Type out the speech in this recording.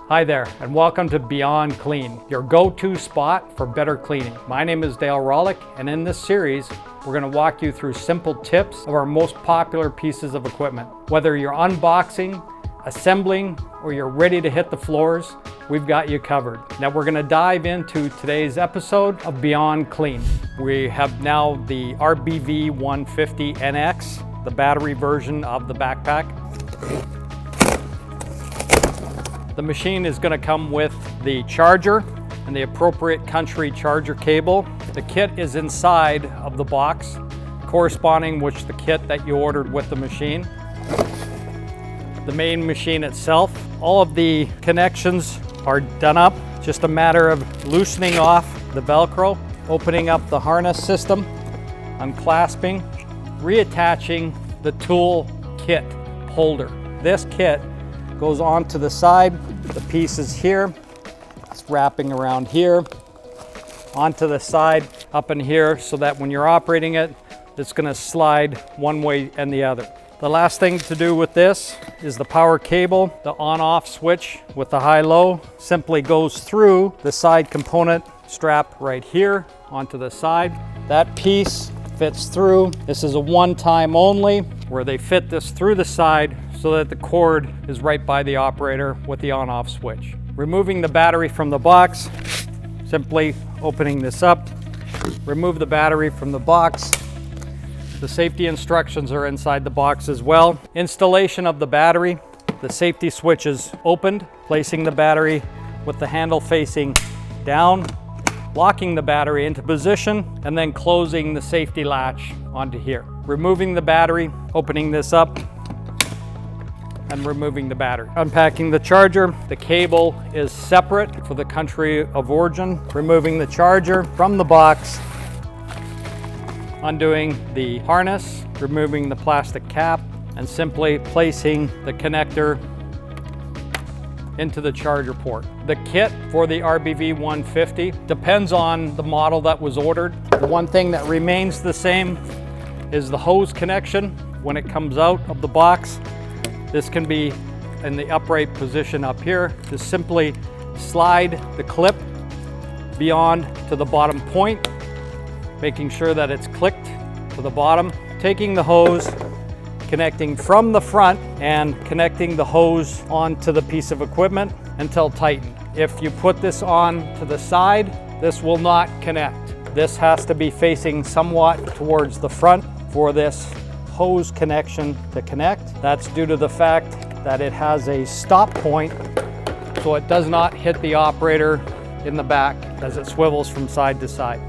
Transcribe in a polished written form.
Hi there, and welcome to Beyond Clean, your go-to spot for better cleaning. My name is Dale Rawlick, and in this series, we're going to walk you through simple tips of our most popular pieces of equipment. Whether you're unboxing, assembling, or you're ready to hit the floors, we've got you covered. Now we're going to dive into today's episode of Beyond Clean. We have now the RBV 150NX, the battery version of the backpack. The machine is going to come with the charger and the appropriate country charger cable. The kit is inside of the box, corresponding with the kit that you ordered with the machine. The main machine itself, all of the connections are done up. Just a matter of loosening off the Velcro, opening up the harness system, unclasping, reattaching the tool kit holder. This kit goes onto the side. The piece is here. It's wrapping around here, onto the side, up in here, so that when you're operating it, it's going to slide one way and the other. The last thing to do with this is the power cable. The on-off switch with the high-low simply goes through the side component strap right here onto the side. That piece fits through. This is a one-time only, where they fit this through the side so that the cord is right by the operator with the on-off switch. Removing the battery from the box, simply opening this up, remove the battery from the box. The safety instructions are inside the box as well. Installation of the battery, the safety switch is opened, placing the battery with the handle facing down, locking the battery into position, and then closing the safety latch onto here. Removing the battery, opening this up, and removing the battery. Unpacking the charger, the cable is separate for the country of origin. Removing the charger from the box, undoing the harness, removing the plastic cap, and simply placing the connector into the charger port. The kit for the RBV 150 depends on the model that was ordered. The one thing that remains the same is the hose connection when it comes out of the box. This can be in the upright position up here. Just simply slide the clip beyond to the bottom point, making sure that it's clicked to the bottom. Taking the hose, connecting from the front and connecting the hose onto the piece of equipment until tightened. If you put this on to the side, this will not connect. This has to be facing somewhat towards the front for this hose connection to connect. That's due to the fact that it has a stop point, so it does not hit the operator in the back as it swivels from side to side.